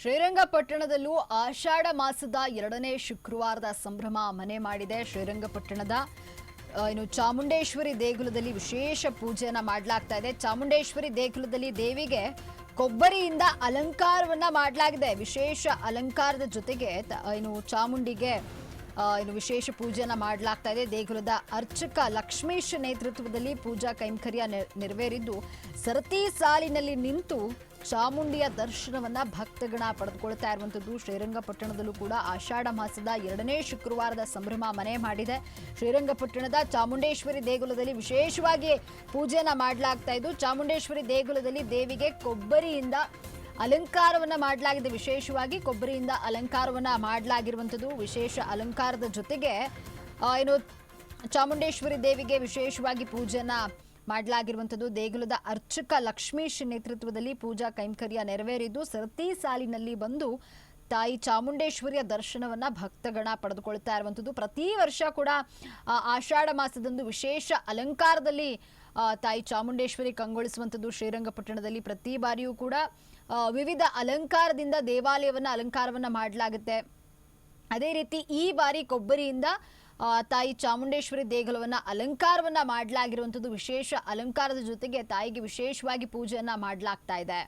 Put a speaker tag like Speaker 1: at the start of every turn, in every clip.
Speaker 1: ಶ್ರೀರಂಗಪಟ್ಟಣದಲ್ಲೂ ಆಷಾಢ ಮಾಸದ 2ನೇ ಶುಕ್ರವಾರದ ಸಂಭ್ರಮ ಮನೆ ಮಾಡಿದೆ. ಶ್ರೀರಂಗಪಟ್ಟಣದ ಚಾಮುಂಡೇಶ್ವರಿ ದೇಗುಲದಲ್ಲಿ ವಿಶೇಷ ಪೂಜೆಯನ್ನ ಮಾಡಲಾಗ್ತಾ ಇದೆ. ಚಾಮುಂಡೇಶ್ವರಿ ದೇಗುಲದಲ್ಲಿ ದೇವಿಗೆ ಕೊಬ್ಬರಿಯಿಂದ ಅಲಂಕಾರವನ್ನ ಮಾಡಲಾಗಿದೆ. ವಿಶೇಷ ಅಲಂಕಾರದ ಜೊತೆಗೆ ಚಾಮುಂಡಿಗೆ ವಿಶೇಷ ಪೂಜೆಯನ್ನ ಮಾಡಲಾಗ್ತಾ ಇದೆ. ದೇಗುಲದ ಅರ್ಚಕ ಲಕ್ಷ್ಮೀಶ್ ನೇತೃತ್ವದಲ್ಲಿ ಪೂಜಾ ಕೈಂಕರ್ಯ ನೆರವೇರಿದ್ದು ಸರತಿ ಸಾಲಿನಲ್ಲಿ ನಿಂತು ಚಾಮುಂಡಿಯ ದರ್ಶನವನ್ನ ಭಕ್ತಗಣ ಪಡೆದುಕೊಳ್ತಾ ಇರುವಂತದ್ದು. ಶ್ರೀರಂಗಪಟ್ಟಣದಲ್ಲೂ ಕೂಡ ಆಷಾಢ ಮಾಸದ 2ನೇ ಶುಕ್ರವಾರದ ಸಂಭ್ರಮ ಮನೆ ಮಾಡಿದೆ. ಶ್ರೀರಂಗಪಟ್ಟಣದ ಚಾಮುಂಡೇಶ್ವರಿ ದೇಗುಲದಲ್ಲಿ ವಿಶೇಷವಾಗಿ ಪೂಜೆಯನ್ನ ಮಾಡಲಾಗ್ತಾ ಇದ್ದು, ಚಾಮುಂಡೇಶ್ವರಿ ದೇಗುಲದಲ್ಲಿ ದೇವಿಗೆ ಕೊಬ್ಬರಿಯಿಂದ ಅಲಂಕಾರವನ್ನ ಮಾಡಲಾಗಿದೆ. ವಿಶೇಷವಾಗಿ ಕೊಬ್ಬರಿಯಿಂದ ಅಲಂಕಾರವನ್ನ ಮಾಡಲಾಗಿರುವಂತದ್ದು. ವಿಶೇಷ ಅಲಂಕಾರದ ಜೊತೆಗೆ ಚಾಮುಂಡೇಶ್ವರಿ ದೇವಿಗೆ ವಿಶೇಷವಾಗಿ ಪೂಜೆಯನ್ನ ಮಾಡಲಾಗಿರುವಂತದ್ದು. ದೇಗುಲದ ಅರ್ಚಕ ಲಕ್ಷ್ಮೀಶ್ ನೇತೃತ್ವದಲ್ಲಿ ಪೂಜಾ ಕೈಂಕರ್ಯ ನೆರವೇರಿದ್ದು ಸರತಿ ಸಾಲಿನಲ್ಲಿ ಬಂದು ತಾಯಿ ಚಾಮುಂಡೇಶ್ವರಿಯ ದರ್ಶನವನ್ನ ಭಕ್ತಗಣ ಪಡೆದುಕೊಳ್ತಾ ಇರುವಂತದ್ದು. ಪ್ರತಿ ವರ್ಷ ಕೂಡ ಆಷಾಢ ಮಾಸದಂದು ವಿಶೇಷ ಅಲಂಕಾರದಲ್ಲಿ ತಾಯಿ ಚಾಮುಂಡೇಶ್ವರಿ ಕಂಗೊಳಿಸುವಂತದ್ದು. ಶ್ರೀರಂಗಪಟ್ಟಣದಲ್ಲಿ ಪ್ರತಿ ಬಾರಿಯೂ ಕೂಡ ವಿವಿಧ ಅಲಂಕಾರದಿಂದ ದೇವಾಲಯವನ್ನ ಅಲಂಕಾರವನ್ನ ಮಾಡಲಾಗುತ್ತೆ. ಅದೇ ರೀತಿ ಈ ಬಾರಿ ಕೊಬ್ಬರಿಯಿಂದ ತಾಯಿ ಚಾಮುಂಡೇಶ್ವರಿ ದೇಗುಲವನ್ನ ಅಲಂಕಾರವನ್ನ ಮಾಡಲಾಗಿರುವಂತದ್ದು. ವಿಶೇಷ ಅಲಂಕಾರದ ಜೊತೆಗೆ ತಾಯಿಗೆ ವಿಶೇಷವಾಗಿ ಪೂಜೆಯನ್ನ ಮಾಡಲಾಗ್ತಾ ಇದೆ.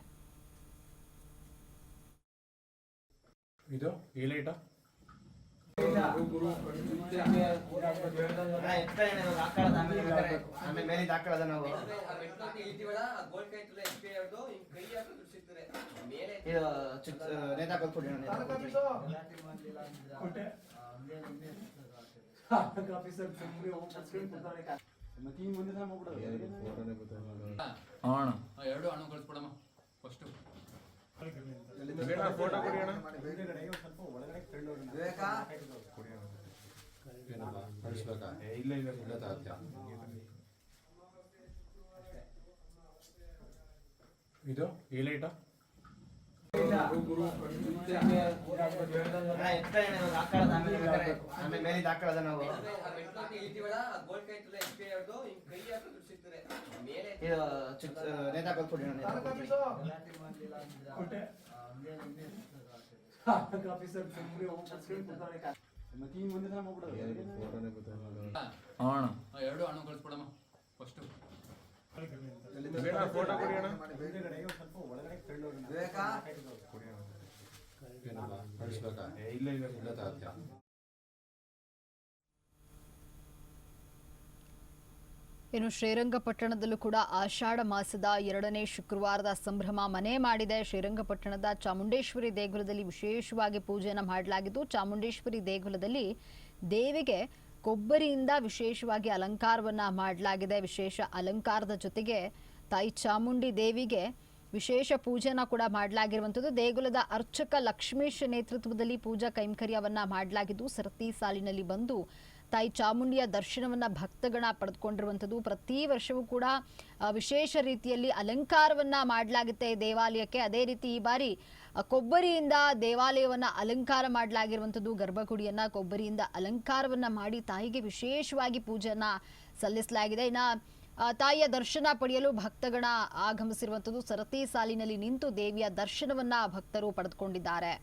Speaker 1: ಶ್ರೀರಂಗಪಟ್ಟಣದಲ್ಲೂ ಕೂಡ ಆಷಾಢ ಮಾಸದ 2ನೇ ಶುಕ್ರವಾರದ ಸಂಭ್ರಮ ಮನೆ ಮಾಡಿದೆ. ಶ್ರೀರಂಗಪಟ್ಟಣದ ಚಾಮುಂಡೇಶ್ವರಿ ದೇಗುಲದಲ್ಲಿ ವಿಶೇಷವಾಗಿ ಪೂಜೆಯನ್ನು ಮಾಡಲಾಗಿದ್ದು, ಚಾಮುಂಡೇಶ್ವರಿ ದೇಗುಲದಲ್ಲಿ ದೇವಿಗೆ ಕೊಬ್ಬರಿಯಿಂದ ವಿಶೇಷವಾಗಿ ಅಲಂಕಾರವನ್ನ ಮಾಡಲಾಗಿದೆ. ವಿಶೇಷ ಅಲಂಕಾರದ ಜೊತೆಗೆ ತಾಯಿ ಚಾಮುಂಡಿ ದೇವಿಗೆ ವಿಶೇಷ ಪೂಜೆನ ಕೂಡ ಮಾಡಲಾಗಿರುವಂಥದ್ದು. ದೇಗುಲದ ಅರ್ಚಕ ಲಕ್ಷ್ಮೀಶ್ ನೇತೃತ್ವದಲ್ಲಿ ಪೂಜಾ ಕೈಂಕರ್ಯವನ್ನ ಮಾಡಲಾಗಿದ್ದು ಸರತಿ ಸಾಲಿನಲ್ಲಿ ಬಂದು ತಾಯಿ ಚಾಮುಂಡಿಯ ದರ್ಶನವನ್ನ ಭಕ್ತಗಣ ಪಡೆದುಕೊಂಡಿರುವಂಥದ್ದು. ಪ್ರತಿ ವರ್ಷವೂ ಕೂಡ ವಿಶೇಷ ರೀತಿಯಲ್ಲಿ ಅಲಂಕಾರವನ್ನ ಮಾಡಲಾಗುತ್ತೆ ದೇವಾಲಯಕ್ಕೆ. ಅದೇ ರೀತಿ ಈ ಬಾರಿ ಕೊಬ್ಬರಿಯಿಂದ ದೇವಾಲಯವನ್ನ ಅಲಂಕಾರ ಮಾಡಲಾಗಿರುವಂಥದ್ದು. ಗರ್ಭಗುಡಿಯನ್ನ ಕೊಬ್ಬರಿಯಿಂದ ಅಲಂಕಾರವನ್ನ ಮಾಡಿ ತಾಯಿಗೆ ವಿಶೇಷವಾಗಿ ಪೂಜೆಯನ್ನ ಸಲ್ಲಿಸಲಾಗಿದೆ. ಇನ್ನು ತಾಯಿಯ ದರ್ಶನ ಪಡೆಯಲು ಭಕ್ತಗಣ ಆಗಮಿಸಿರುವಂಥದ್ದು. ಸರತಿ ಸಾಲಿನಲ್ಲಿ ನಿಂತು ದೇವಿಯ ದರ್ಶನವನ್ನ ಭಕ್ತರು ಪಡೆದುಕೊಂಡಿದ್ದಾರೆ.